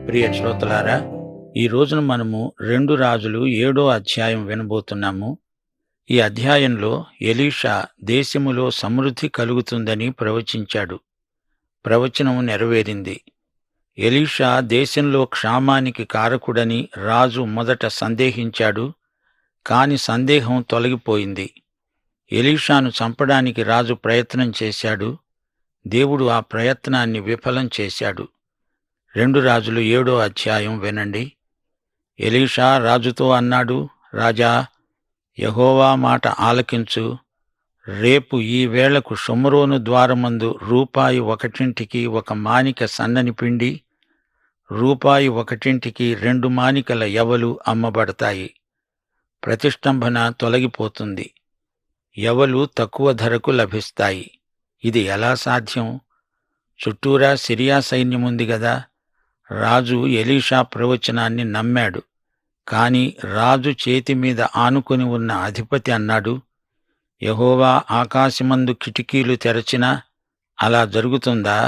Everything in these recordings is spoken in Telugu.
ప్రియ శ్రోతలారా, ఈ రోజున మనము 2 రాజులు 7వ అధ్యాయం వినబోతున్నాము. ఈ అధ్యాయంలో ఎలీషా దేశములో సమృద్ధి కలుగుతుందని ప్రవచించాడు. ప్రవచనం నెరవేరింది. ఎలీషా దేశంలో క్షామానికి కారకుడని రాజు మొదట సందేహించాడు. కాని సందేహం తొలగిపోయింది. ఎలీషాను చంపడానికి రాజు ప్రయత్నం చేశాడు. దేవుడు ఆ ప్రయత్నాన్ని విఫలం చేశాడు. 2 రాజులు 7వ అధ్యాయం వినండి. ఎలీషా రాజుతో అన్నాడు, రాజా, యెహోవా మాట ఆలకించు. రేపు ఈ వేళకు షోమ్రోను ద్వారమందు రూపాయి ఒకటింటికి 1 మానిక సన్నని పిండి, రూపాయి ఒకటింటికి 2 మానికల యవలు అమ్మబడతాయి. ప్రతిష్టంభన తొలగిపోతుంది. యవలు తక్కువ ధరకు లభిస్తాయి. ఇది ఎలా సాధ్యం? చుట్టూరా సిరియా సైన్యముంది గదా. రాజు ఎలీషా ప్రవచనాన్ని నమ్మాడు. కాని రాజు చేతి మీద ఆనుకొని ఉన్న అధిపతి అన్నాడు, యెహోవా ఆకాశమందు కిటికీలు తెరచినా అలా జరుగుతుందా?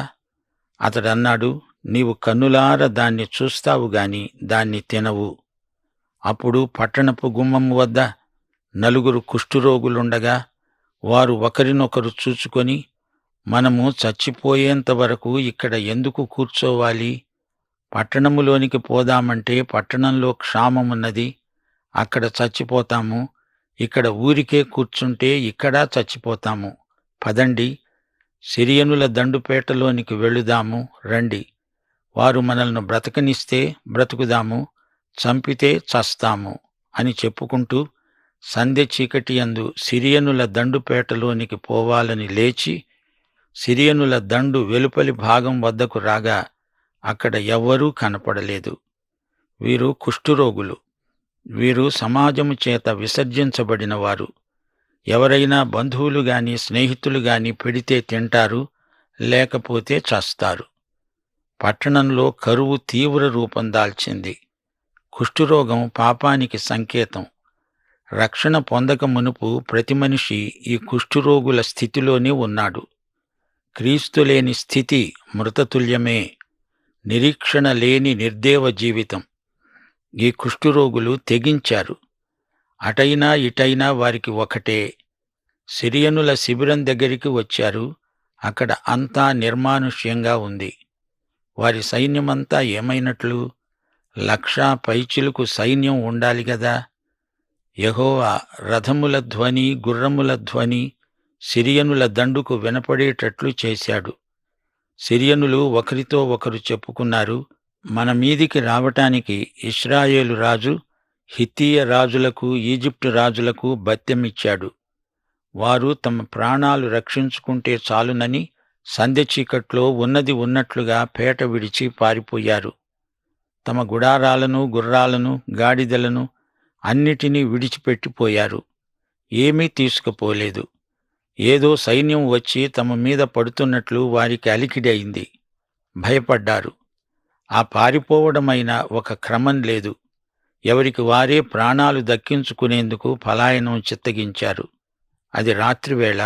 అతడన్నాడు, నీవు కన్నులార దాన్ని చూస్తావు గాని దాన్ని తినవు. అప్పుడు పట్టణపు గుమ్మం వద్ద 4 కుష్ఠురోగులుండగా వారు ఒకరినొకరు చూచుకొని, మనము చచ్చిపోయేంత వరకు ఇక్కడ ఎందుకు కూర్చోవాలి? పట్టణములోనికి పోదామంటే పట్టణంలో క్షామమున్నది, అక్కడ చచ్చిపోతాము. ఇక్కడ ఊరికే కూర్చుంటే ఇక్కడా చచ్చిపోతాము. పదండి, సిరియనుల దండుపేటలోనికి వెళుదాము రండి. వారు మనల్ని బ్రతకనిస్తే బ్రతుకుదాము, చంపితే చస్తాము అని చెప్పుకుంటూ సంధ్య చీకటియందు సిరియనుల దండుపేటలోనికి పోవాలని లేచి, సిరియనుల దండు వెలుపలి భాగం వద్దకు రాగా అక్కడ ఎవ్వరూ కనపడలేదు. వీరు కుష్ఠురోగులు. వీరు సమాజము చేత విసర్జించబడిన వారు. ఎవరైనా బంధువులు గాని స్నేహితులు గాని పెడితే తింటారు, లేకపోతే చస్తారు. పట్టణంలో కరువు తీవ్ర రూపం దాల్చింది. కుష్ఠురోగం పాపానికి సంకేతం. రక్షణ పొందక మునుపు ప్రతి మనిషి ఈ కుష్ఠురోగుల స్థితిలోనే ఉన్నాడు. క్రీస్తు లేని స్థితి మృతతుల్యమే. నిరీక్షణ లేని నిర్దేవ జీవితం. ఈ కుష్ఠురోగులు తెగించారు. అటైనా ఇటైనా వారికి ఒకటే. సిరియనుల శిబిరం దగ్గరికి వచ్చారు. అక్కడ అంతా నిర్మానుష్యంగా ఉంది. వారి సైన్యమంతా ఏమైనట్లు? 1,00,000 పైచిలుకు సైన్యం ఉండాలి గదా. యెహోవా రథముల ధ్వని, గుర్రముల ధ్వని సిరియనుల దండుకు వినపడేటట్లు చేశాడు. సిరియనులు ఒకరితో ఒకరు చెప్పుకున్నారు, మన మీదికి రావటానికి ఇశ్రాయేలు రాజు హిత్తీయ రాజులకు, ఈజిప్టు రాజులకు బత్తెమిచ్చాడు. వారు తమ ప్రాణాలు రక్షించుకుంటే చాలునని సంధ్య చీకట్లో ఉన్నది ఉన్నట్లుగా పేట విడిచి పారిపోయారు. తమ గుడారాలను, గుర్రాలను, గాడిదలను అన్నిటినీ విడిచిపెట్టిపోయారు. ఏమీ తీసుకుపోలేదు. ఏదో సైన్యం వచ్చి తమ మీద పడుతున్నట్లు వారికి అలికిడి అయింది. భయపడ్డారు. ఆ పారిపోవడమైన ఒక క్రమం లేదు. ఎవరికి వారే ప్రాణాలు దక్కించుకునేందుకు పలాయనం చిత్తగించారు. అది రాత్రివేళ.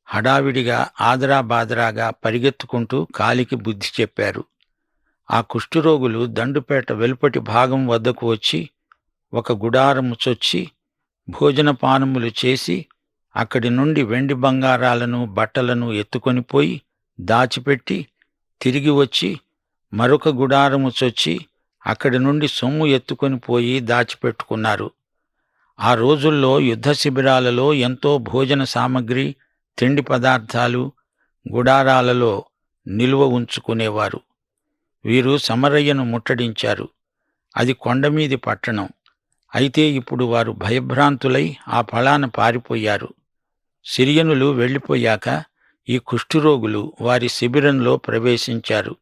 హడావిడిగా ఆదరాబాదరాగా పరిగెత్తుకుంటూ కాలికి బుద్ధి చెప్పారు. ఆ కుష్ఠురోగులు దండుపేట వెలుపటి భాగం వద్దకు వచ్చి ఒక గుడారము చొచ్చి భోజనపానములు చేసి అక్కడి నుండి వెండి బంగారాలను, బట్టలను ఎత్తుకొనిపోయి దాచిపెట్టి తిరిగి వచ్చి మరొక గుడారము చొచ్చి అక్కడి నుండి సొమ్ము ఎత్తుకొనిపోయి దాచిపెట్టుకున్నారు. ఆ రోజుల్లో యుద్ధ శిబిరాలలో ఎంతో భోజన సామగ్రి, తిండి పదార్థాలు గుడారాలలో నిలువ ఉంచుకునేవారు. వీరు సమరయ్యను ముట్టడించారు. అది కొండమీది పట్టణం. అయితే ఇప్పుడు వారు భయభ్రాంతులై ఆ ఫలాన పారిపోయారు. సిరియనులు వెళ్ళిపోయాక ఈ కుష్ఠురోగులు వారి శిబిరంలో ప్రవేశించారు.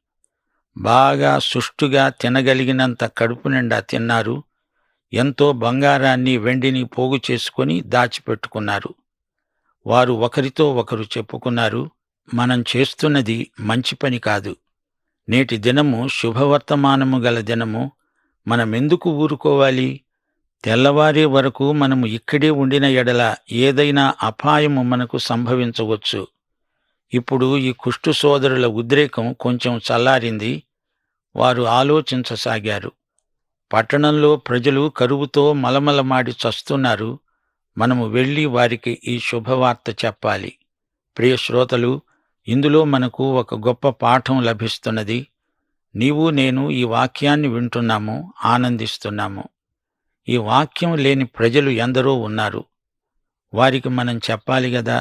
బాగా సుష్టుగా తినగలిగినంత కడుపు నిండా తిన్నారు. ఎంతో బంగారాన్ని, వెండిని పోగు చేసుకొని దాచిపెట్టుకున్నారు. వారు ఒకరితో ఒకరు చెప్పుకున్నారు, మనం చేస్తున్నది మంచి పని కాదు. నేటి దినము శుభవర్తమానము గల దినము. మనమెందుకు ఊరుకోవాలి? తెల్లవారే వరకు మనము ఇక్కడే ఉండిన ఎడల ఏదైనా అపాయము మనకు సంభవించవచ్చు. ఇప్పుడు ఈ కుష్టు సోదరుల ఉద్రేకం కొంచెం చల్లారింది. వారు ఆలోచించసాగారు. పట్టణంలో ప్రజలు కరువుతో మలమలమాడి చస్తున్నారు. మనము వెళ్లి వారికి ఈ శుభవార్త చెప్పాలి. ప్రియ శ్రోతలు, ఇందులో మనకు ఒక గొప్ప పాఠం లభిస్తున్నది. నీవు నేను ఈ వాక్యాన్ని వింటున్నాము, ఆనందిస్తున్నాము. ఈ వాక్యం లేని ప్రజలు ఎందరో ఉన్నారు. వారికి మనం చెప్పాలి గదా.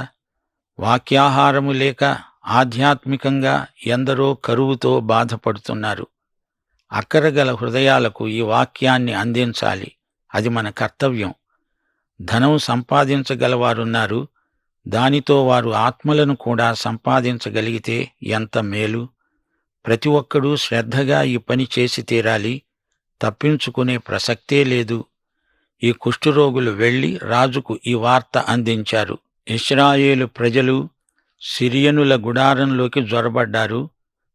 వాక్యాహారము లేక ఆధ్యాత్మికంగా ఎందరో కరువుతో బాధపడుతున్నారు. అక్కరగల హృదయాలకు ఈ వాక్యాన్ని అందించాలి. అది మన కర్తవ్యం. ధనం సంపాదించగలవారున్నారు. దానితో వారు ఆత్మలను కూడా సంపాదించగలిగితే ఎంత మేలు. ప్రతి ఒక్కడూ శ్రద్ధగా ఈ పని చేసి తీరాలి. తప్పించుకునే ప్రసక్తే లేదు. ఈ కుష్ఠరోగులు వెళ్లి రాజుకు ఈ వార్త అందించారు. ఇశ్రాయేలు ప్రజలు సిరియనుల గుడారంలోకి జొరబడ్డారు.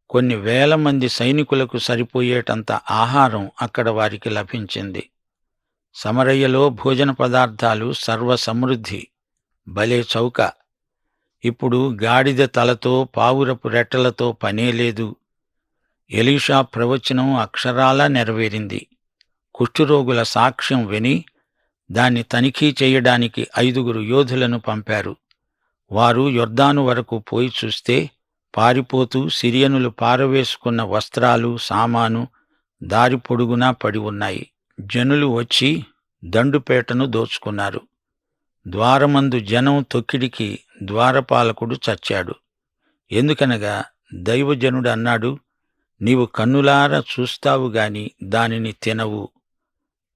కొన్ని వేల మంది సైనికులకు సరిపోయేటంత ఆహారం అక్కడ వారికి లభించింది. సమరయ్యలో భోజన పదార్థాలు సర్వసమృద్ధి. భలే చౌక. ఇప్పుడు గాడిద తలతో పావురపు రెట్టలతో పనేలేదు. ఎలీషా ప్రవచనం అక్షరాలా నెరవేరింది. కుష్ఠరోగుల సాక్ష్యం విని దాన్ని తనిఖీ చేయడానికి 5 యోధులను పంపారు. వారు యొర్దాను వరకు పోయి చూస్తే పారిపోతూ సిరియనులు పారవేసుకున్న వస్త్రాలు, సామాను దారి పొడుగునా పడి ఉన్నాయి. జనులు వచ్చి దండుపేటను దోచుకున్నారు. ద్వారమందు జనం తొక్కిడికి ద్వారపాలకుడు చచ్చాడు. ఎందుకనగా దైవజనుడు అన్నాడు, నీవు కన్నులారా చూస్తావు గాని దానిని తినవు.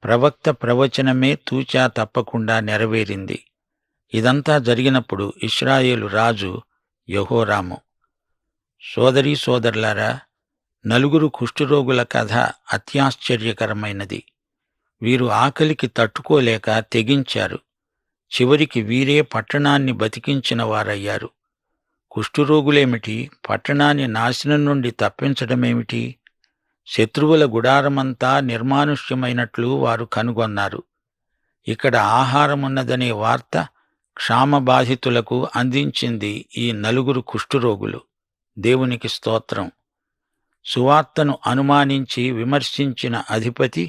ప్రవక్త ప్రవచనమే తూచా తప్పకుండా నెరవేరింది. ఇదంతా జరిగినప్పుడు ఇశ్రాయేలు రాజు యెహోరాము. సోదరీ సోదరులారా, 4 కుష్ఠరోగుల కథ అత్యాశ్చర్యకరమైనది. వీరు ఆకలికి తట్టుకోలేక తెగించారు. చివరికి వీరే పట్టణాన్ని బతికించిన వారయ్యారు. కుష్ఠరోగులేమిటి, పట్టణాన్ని నాశనం నుండి తప్పించడమేమిటి? శత్రువుల గుడారమంతా నిర్మానుష్యమైనట్లు వారు కనుగొన్నారు. ఇక్కడ ఆహారమున్నదనే వార్త క్షామబాధితులకు అందించింది ఈ 4 కుష్ఠరోగులు. దేవునికి స్తోత్రం. సువార్తను అనుమానించి విమర్శించిన అధిపతి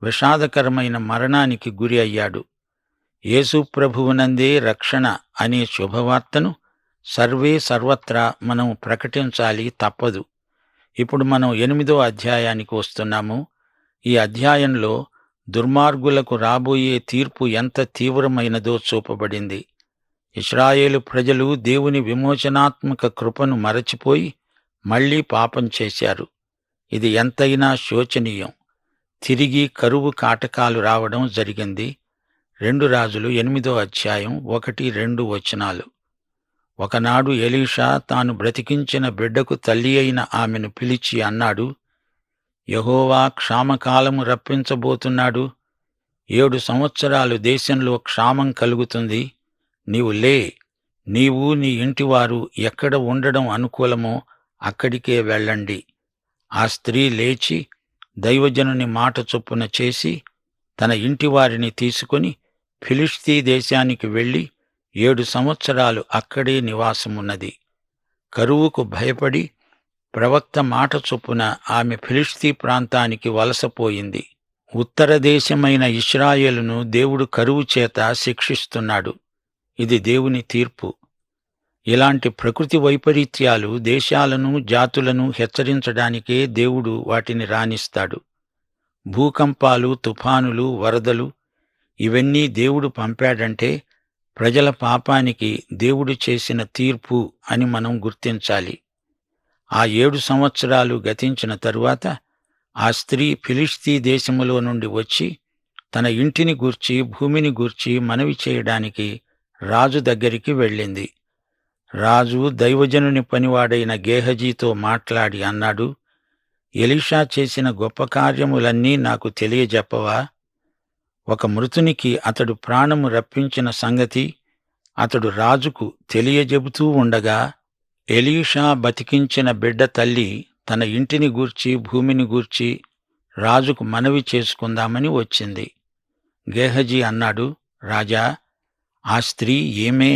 విషాదకరమైన మరణానికి గురి అయ్యాడు. యేసు ప్రభువునందే రక్షణ అనే శుభవార్తను సర్వత్రా మనం ప్రకటించాలి, తప్పదు. ఇప్పుడు మనం 8వ అధ్యాయానికి వస్తున్నాము. ఈ అధ్యాయంలో దుర్మార్గులకు రాబోయే తీర్పు ఎంత తీవ్రమైనదో చూపబడింది. ఇశ్రాయేలు ప్రజలు దేవుని విమోచనాత్మక కృపను మరచిపోయి మళ్లీ పాపం చేశారు. ఇది ఎంతైనా శోచనీయం. తిరిగి కరువు కాటకాలు రావడం జరిగింది. 2 రాజులు 8వ అధ్యాయం 1-2 వచనాలు. ఒకనాడు ఎలీషా తాను బ్రతికించిన బిడ్డకు తల్లి అయిన ఆమెను పిలిచి అన్నాడు, యెహోవా క్షామకాలము రప్పించబోతున్నాడు. 7 సంవత్సరాలు దేశంలో క్షామం కలుగుతుంది. నీవు లే, నీవు నీ ఇంటివారు ఎక్కడ ఉండడం అనుకూలమో అక్కడికే వెళ్ళండి. ఆ స్త్రీ లేచి దైవజనుని మాట చొప్పున చేసి తన ఇంటివారిని తీసుకుని ఫిలిష్తీ దేశానికి వెళ్లి 7 సంవత్సరాలు అక్కడే నివాసమున్నది. కరువుకు భయపడి ప్రవక్త మాట చొప్పున ఆమె ఫిలిష్తీ ప్రాంతానికి వలసపోయింది. ఉత్తర దేశమైన ఇశ్రాయేలును దేవుడు కరువు చేత శిక్షిస్తున్నాడు. ఇది దేవుని తీర్పు. ఇలాంటి ప్రకృతి వైపరీత్యాలు దేశాలను, జాతులను హెచ్చరించడానికే దేవుడు వాటిని రానిస్తాడు. భూకంపాలు, తుఫానులు, వరదలు ఇవన్నీ దేవుడు పంపాడంటే ప్రజల పాపానికి దేవుడు చేసిన తీర్పు అని మనం గుర్తించాలి. ఆ 7 సంవత్సరాలు గతించిన తరువాత ఆ స్త్రీ ఫిలిష్తీ దేశములో నుండి వచ్చి తన ఇంటిని గూర్చి, భూమిని గూర్చి మనవి చేయడానికి రాజు దగ్గరికి వెళ్ళింది. రాజు దైవజనుని పనివాడైన గేహజీతో మాట్లాడి అన్నాడు, ఎలీషా చేసిన గొప్ప కార్యములన్నీ నాకు తెలియజెప్పవా? ఒక మృతునికి అతడు ప్రాణము రప్పించిన సంగతి అతడు రాజుకు తెలియజెబుతూ ఉండగా, ఎలీషా బతికించిన బిడ్డ తల్లి తన ఇంటిని గూర్చి, భూమిని గూర్చి రాజుకు మనవి చేసుకుందామని వచ్చింది. గేహజీ అన్నాడు, రాజా, ఆ స్త్రీ ఈమె.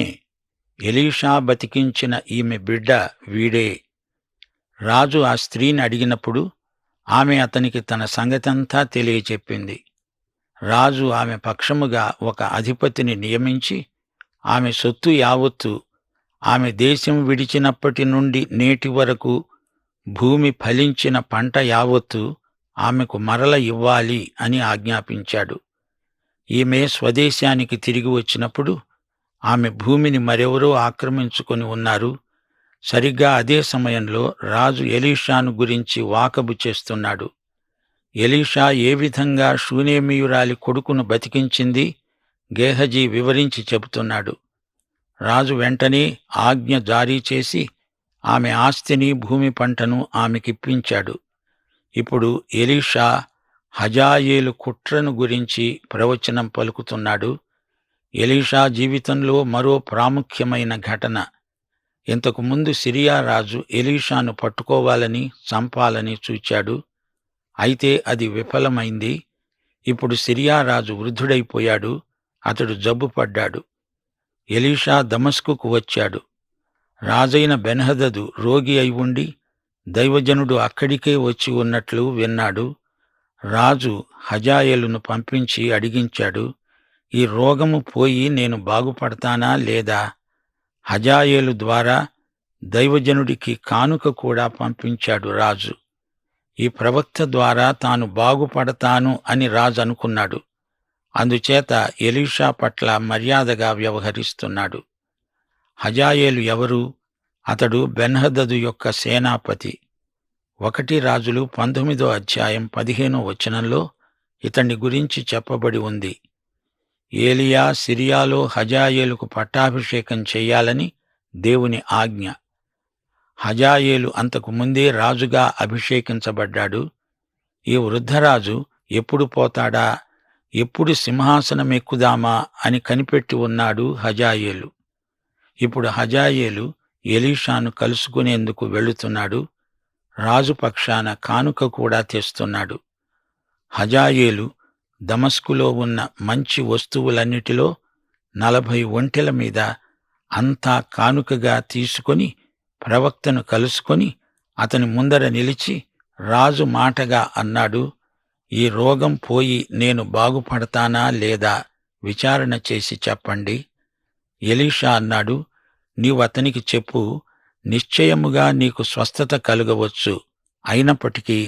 ఎలీషా బతికించిన ఈమె బిడ్డ వీడే. రాజు ఆ స్త్రీని అడిగినప్పుడు ఆమె అతనికి తన సంగతంతా తెలియచెప్పింది. రాజు ఆమె పక్షముగా ఒక అధిపతిని నియమించి ఆమె సొత్తు యావత్తు ఆమె దేశం విడిచినప్పటి నుండి నేటి వరకు భూమి ఫలించిన పంట యావత్తు ఆమెకు మరల ఇవ్వాలి అని ఆజ్ఞాపించాడు. ఈమె స్వదేశానికి తిరిగి వచ్చినప్పుడు ఆమె భూమిని మరెవరో ఆక్రమించుకొని ఉన్నారు. సరిగ్గా అదే సమయంలో రాజు ఎలీషాను గురించి వాకబు చేస్తున్నాడు. ఎలీషా ఏ విధంగా షూనేమీయురాలి కొడుకును బతికించింది గేహజీ వివరించి చెబుతున్నాడు. రాజు వెంటనే ఆజ్ఞ జారీ చేసి ఆమె ఆస్తిని భూమి పంటను ఆమెకిప్పించాడు. ఇప్పుడు ఎలీషా హజాయేలు కుట్రను గురించి ప్రవచనం పలుకుతున్నాడు. ఎలీషా జీవితంలో మరో ప్రాముఖ్యమైన ఘటన. ఇంతకుముందు సిరియా రాజు ఎలీషాను పట్టుకోవాలని చంపాలని చూచాడు. అయితే అది విఫలమైంది. ఇప్పుడు సిరియా రాజు వృద్ధుడైపోయాడు. అతడు జబ్బుపడ్డాడు. ఎలీషా దమస్కుకు వచ్చాడు. రాజైన బెన్హదదు రోగి అయి ఉండి దైవజనుడు అక్కడికే వచ్చి ఉన్నట్లు విన్నాడు. రాజు హజాయేలును పంపించి అడిగించాడు, ఈ రోగము పోయి నేను బాగుపడతానా లేదా? హజాయేలు ద్వారా దైవజనుడికి కానుక కూడా పంపించాడు రాజు. ఈ ప్రవక్త ద్వారా తాను బాగుపడతాను అని రాజు అనుకున్నాడు. అందుచేత ఎలీషా పట్ల మర్యాదగా వ్యవహరిస్తున్నాడు. హజాయేలు ఎవరు? అతడు బెన్హదదు యొక్క సేనాపతి. 1 రాజులు 19వ అధ్యాయం 15వ వచనంలో ఇతన్ని గురించి చెప్పబడి ఉంది. ఏలియా సిరియాలో హజాయేలుకు పట్టాభిషేకం చెయ్యాలని దేవుని ఆజ్ఞ. హజాయేలు అంతకు ముందే రాజుగా అభిషేకించబడ్డాడు. ఈ వృద్ధరాజు ఎప్పుడు పోతాడా, ఎప్పుడు సింహాసనమెక్కుదామా అని కనిపెట్టి ఉన్నాడు హజాయేలు. ఇప్పుడు హజాయేలు ఎలీషాను కలుసుకునేందుకు వెళుతున్నాడు. రాజు పక్షాన కానుక కూడా తెస్తున్నాడు. హజాయేలు దమస్కులో ఉన్న మంచి వస్తువులన్నిటిలో 40 ఒంటెల మీద అంతా కానుకగా తీసుకొని ప్రవక్తను కలుసుకొని అతని ముందర నిలిచి రాజు మాటగా అన్నాడు, ఈ రోగం పోయి నేను బాగుపడతానా లేదా విచారణ చేసి చెప్పండి. ఎలీషా అన్నాడు, నీవతనికి చెప్పు, నిశ్చయముగా నీకు స్వస్థత కలుగవచ్చు, అయినప్పటికీ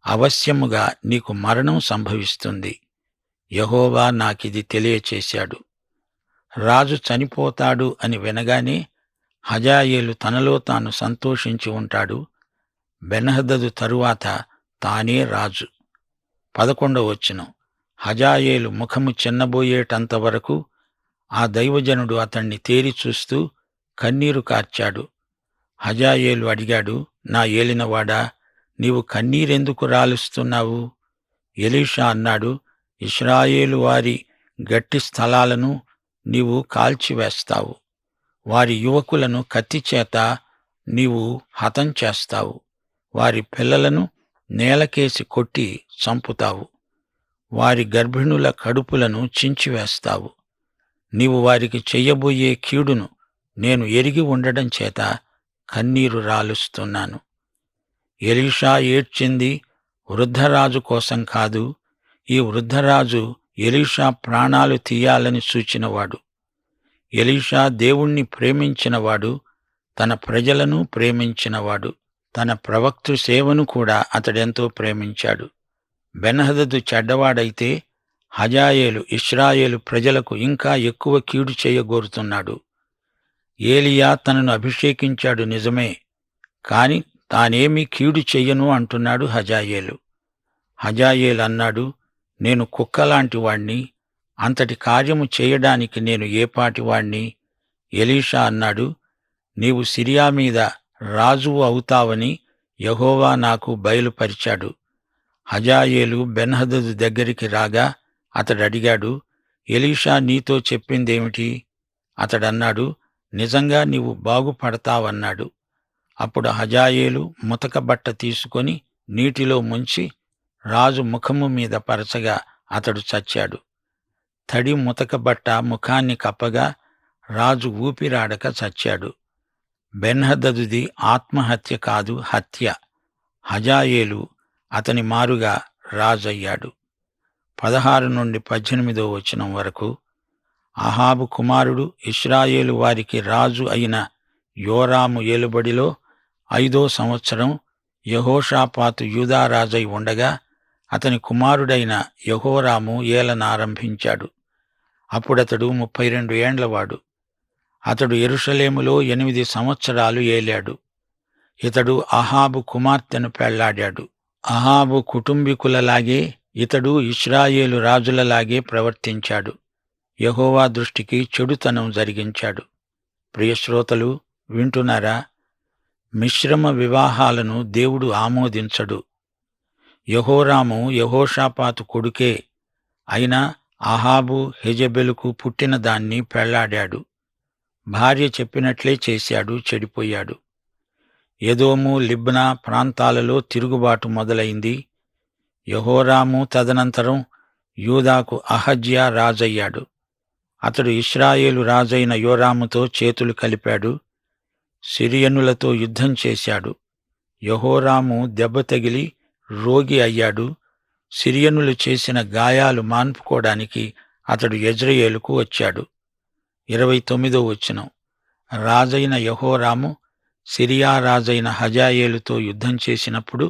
అవశ్యముగా నీకు మరణం సంభవిస్తుంది. యెహోవా నాకిది తెలియచేశాడు. రాజు చనిపోతాడు అని వినగానే హజాయేలు తనలో తాను సంతోషించి ఉంటాడు. బెన్హదదు తరువాత తానే రాజు. 11వ వచనం. హజాయేలు ముఖము చిన్నబోయేటంత వరకు ఆ దైవజనుడు అతణ్ణి తేరి చూస్తూ కన్నీరు కార్చాడు. హజాయేలు అడిగాడు, నా ఏలినవాడా, నీవు కన్నీరెందుకు రాలుస్తున్నావు? ఎలీషా అన్నాడు, ఇశ్రాయేలు వారి గట్టి స్థలాలను నీవు కాల్చివేస్తావు, వారి యువకులను కత్తిచేత నీవు హతం చేస్తావు, వారి పిల్లలను నేలకేసి కొట్టి చంపుతావు, వారి గర్భిణుల కడుపులను చించివేస్తావు. నీవు వారికి చెయ్యబోయే కీడును నేను ఎరిగి ఉండడం చేత కన్నీరు రాలుస్తున్నాను. ఎలీషా ఏడ్చింది వృద్ధరాజు కోసం కాదు. ఈ వృద్ధరాజు ఎలీషా ప్రాణాలు తీయాలని సూచినవాడు. ఎలీషా దేవుణ్ణి ప్రేమించినవాడు, తన ప్రజలను ప్రేమించినవాడు. తన ప్రవక్త సేవను కూడా అతడెంతో ప్రేమించాడు. బెన్హదదు చెడ్డవాడైతే హజాయేలు ఇశ్రాయేలు ప్రజలకు ఇంకా ఎక్కువ కీడు చేయగోరుతున్నాడు. ఏలియా తనను అభిషేకించాడు నిజమే, కాని తానేమీ కీడు చెయ్యను అంటున్నాడు హజాయేలు. హజాయేలు అన్నాడు, నేను కుక్కలాంటి వాణ్ణి, అంతటి కార్యము చేయడానికి నేను ఏపాటివాణ్ణి? ఎలీషా అన్నాడు, నీవు సిరియా మీద రాజువు అవుతావని యెహోవా నాకు బయలుపరిచాడు. హజాయేలు బెన్హదదు దగ్గరికి రాగా అతడడిగాడు, ఎలీషా నీతో చెప్పిందేమిటి? అతడన్నాడు, నిజంగా నీవు బాగుపడతావన్నాడు. అప్పుడు హజాయేలు ముతక బట్ట తీసుకొని నీటిలో ముంచి రాజు ముఖము మీద పరచగా అతడు చచ్చాడు. తడి ముతక బట్ట ముఖాన్ని కప్పగా రాజు ఊపిరాడక చచ్చాడు. బెన్హదదుది ఆత్మహత్య కాదు, హత్య. హజాయేలు అతని మారుగా రాజయ్యాడు. 16-18 వరకు. అహాబు కుమారుడు ఇశ్రాయేలు వారికి రాజు అయిన యోరాము ఏలుబడిలో 5వ సంవత్సరం యెహోషాపాతు యూదా రాజై ఉండగా అతని కుమారుడైన యెహోరాము ఏలనారంభించాడు. అప్పుడతడు 32 ఏండ్లవాడు. అతడు యెరూషలేములో 8 సంవత్సరాలు ఏలాడు. ఇతడు అహాబు కుమార్తెను పెళ్లాడాడు. అహాబు కుటుంబీకులలాగే ఇతడు ఇశ్రాయేలు రాజులలాగే ప్రవర్తించాడు. యెహోవా దృష్టికి చెడుతనం జరిగించాడు. ప్రియశ్రోతలు వింటున్నారా? మిశ్రమ వివాహాలను దేవుడు ఆమోదించడు. యెహోరాము యెహోషాపాతు కొడుకే. అయినా అహాబు యెజెబెలుకు పుట్టిన దాన్ని పెళ్లాడాడు. భార్య చెప్పినట్లే చేశాడు, చెడిపోయాడు. ఎదోము, లిబ్నా ప్రాంతాలలో తిరుగుబాటు మొదలైంది. యెహోరాము తదనంతరం యూదాకు అహజ్యా రాజయ్యాడు. అతడు ఇశ్రాయేలు రాజైన యోరాముతో చేతులు కలిపాడు. సిరియనులతో యుద్ధం చేశాడు. యెహోరాము దెబ్బ తగిలి రోగి అయ్యాడు. సిరియనులు చేసిన గాయాలు మాన్పుకోవడానికి అతడు యెజ్రెయేలుకు వచ్చాడు. 29 రాజైన యెహోరాము సిరియా రాజైన హజాయేలుతో యుద్ధం చేసినప్పుడు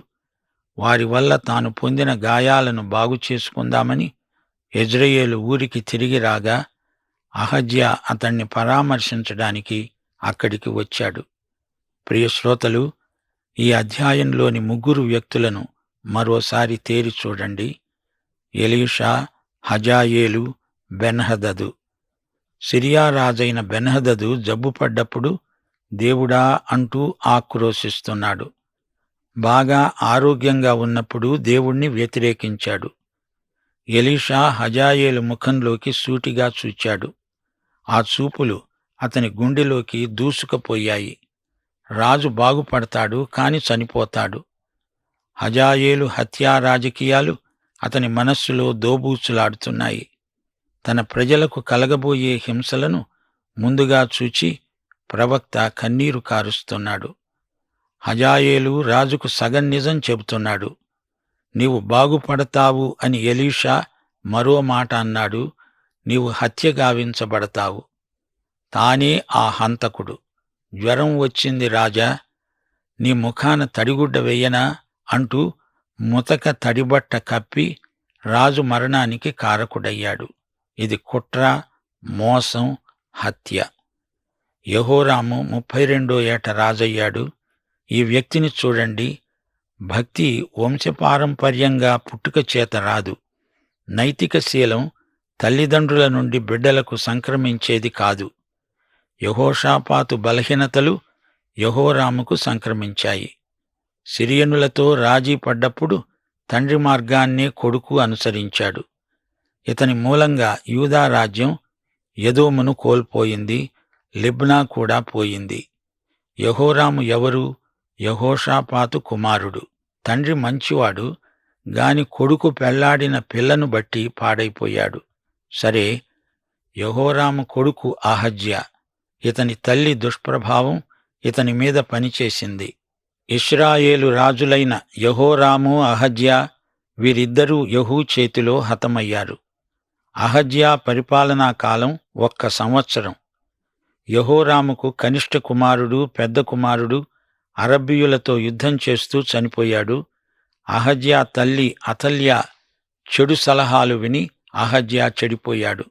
వారి వల్ల తాను పొందిన గాయాలను బాగు చేసుకుందామని యెజ్రెయేలు ఊరికి తిరిగి రాగా అహజ్యా అతణ్ణి పరామర్శించడానికి అక్కడికి వచ్చాడు. ప్రియశ్రోతలు, ఈ అధ్యాయంలోని 3 వ్యక్తులను మరోసారి తేరి చూడండి. ఎలీషా, హజాయేలు, బెన్హదదు. సిరియా రాజైన బెన్హదదు జబ్బుపడ్డప్పుడు దేవుడా అంటూ ఆక్రోశిస్తున్నాడు. బాగా ఆరోగ్యంగా ఉన్నప్పుడు దేవుణ్ణి వ్యతిరేకించాడు. ఎలీషా హజాయేలు ముఖంలోకి సూటిగా చూచాడు. ఆ చూపులు అతని గుండెలోకి దూసుకుపోయాయి. రాజు బాగుపడతాడు, కాని చనిపోతాడు. హజాయేలు హత్యా రాజకీయాలు అతని మనస్సులో దోబూచులాడుతున్నాయి. తన ప్రజలకు కలగబోయే హింసలను ముందుగా చూచి ప్రవక్త కన్నీరు కారుస్తున్నాడు. హజాయేలు రాజుకు సగం నిజం చెబుతున్నాడు. నీవు బాగుపడతావు అని ఎలీషా మరో మాట అన్నాడు. నీవు హత్య గావించబడతావు. తానే ఆ హంతకుడు. జ్వరం వచ్చింది రాజా, నీ ముఖాన తడిగుడ్డ వెయ్యనా అంటూ ముతక తడిబట్ట కప్పి రాజు మరణానికి కారకుడయ్యాడు. ఇది కుట్ర, మోసం, హత్య. యెహోరాము 32 ఏట రాజయ్యాడు. ఈ వ్యక్తిని చూడండి. భక్తి వంశపారంపర్యంగా పుట్టుక చేత రాదు. నైతిక శీలం తల్లిదండ్రుల నుండి బిడ్డలకు సంక్రమించేది కాదు. యెహోషాపాతు బలహీనతలు యెహోరాముకు సంక్రమించాయి. సిరియనులతో రాజీ పడ్డప్పుడు తండ్రి మార్గాన్నే కొడుకు అనుసరించాడు. ఇతని మూలంగా యూదా రాజ్యం ఎదోమును కోల్పోయింది, లిబ్నా కూడా పోయింది. యెహోరాము ఎవరు? యెహోషాపాతు కుమారుడు. తండ్రి మంచివాడు గాని కొడుకు పెళ్లాడిన పిల్లను బట్టి పాడైపోయాడు. సరే, యెహోరాము కొడుకు అహజ్యా. ఇతని తల్లి దుష్ప్రభావం ఇతని మీద పనిచేసింది. ఇశ్రాయేలు రాజులైన యెహోరాము, అహజ్యా వీరిద్దరూ యెహూ చేతిలో హతమయ్యారు. అహజ్యా పరిపాలనా కాలం 1 సంవత్సరం. యెహోరాముకు కనిష్ఠ కుమారుడు, పెద్ద కుమారుడు అరబ్బీయులతో యుద్ధం చేస్తూ చనిపోయాడు. అహజ్యా తల్లి అతల్యా చెడు సలహాలు విని అహజ్యా చెడిపోయాడు.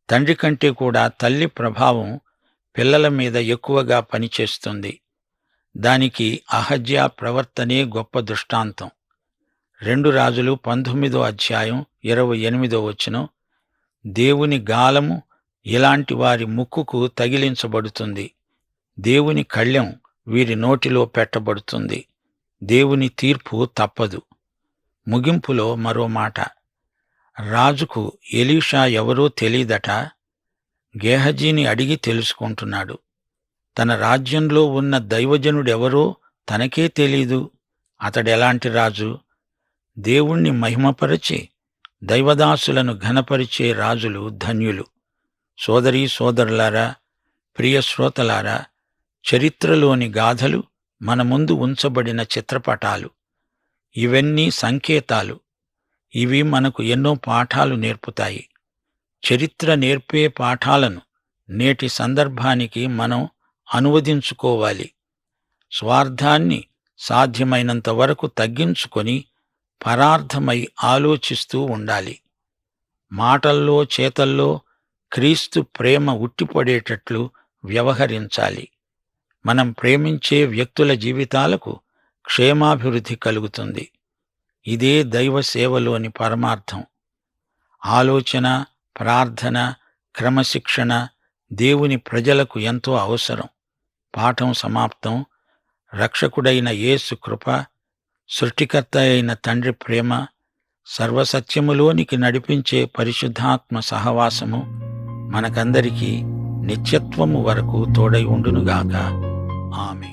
తండ్రి కంటే కూడా తల్లి ప్రభావం పిల్లల మీద ఎక్కువగా పనిచేస్తుంది. దానికి అహజ్యా ప్రవర్తనే గొప్ప దృష్టాంతం. 2 రాజులు 19:28 దేవుని గాలము ఇలాంటి వారి ముక్కుకు తగిలించబడుతుంది. దేవుని కళ్ళెం వీరి నోటిలో పెట్టబడుతుంది. దేవుని తీర్పు తప్పదు. ముగింపులో మరో మాట. రాజుకు ఎలీషా ఎవరో తెలీదట. గేహజీని అడిగి తెలుసుకుంటున్నాడు. తన రాజ్యంలో ఉన్న దైవజనుడెవరో తనకే తెలీదు. అతడెలాంటి రాజు? దేవుణ్ణి మహిమపరచి దైవదాసులను ఘనపరిచే రాజులు ధన్యులు. సోదరీ సోదరులారా, ప్రియ శ్రోతలారా, చరిత్రలోని గాథలు మన ముందు ఉంచబడిన చిత్రపటాలు. ఇవన్నీ సంకేతాలు. ఇవి మనకు ఎన్నో పాఠాలు నేర్పుతాయి. చరిత్ర నేర్పే పాఠాలను నేటి సందర్భానికి మనం అనువదించుకోవాలి. స్వార్థాన్ని సాధ్యమైనంత వరకు తగ్గించుకొని పరార్థమై ఆలోచిస్తూ ఉండాలి. మాటల్లో చేతల్లో క్రీస్తు ప్రేమ ఉట్టిపడేటట్లు వ్యవహరించాలి. మనం ప్రేమించే వ్యక్తుల జీవితాలకు క్షేమాభివృద్ధి కలుగుతుంది. ఇదే దైవ సేవలోని పరమార్థం. ఆలోచన, ప్రార్థన, క్రమశిక్షణ దేవుని ప్రజలకు ఎంతో అవసరం. పాఠం సమాప్తం. రక్షకుడైన యేసు కృప, సృష్టికర్త అయిన తండ్రి ప్రేమ, సర్వసత్యములోనికి నడిపించే పరిశుద్ధాత్మ సహవాసము మనకందరికీ నిత్యత్వము వరకు తోడై ఉండునుగాక. ఆమేన్.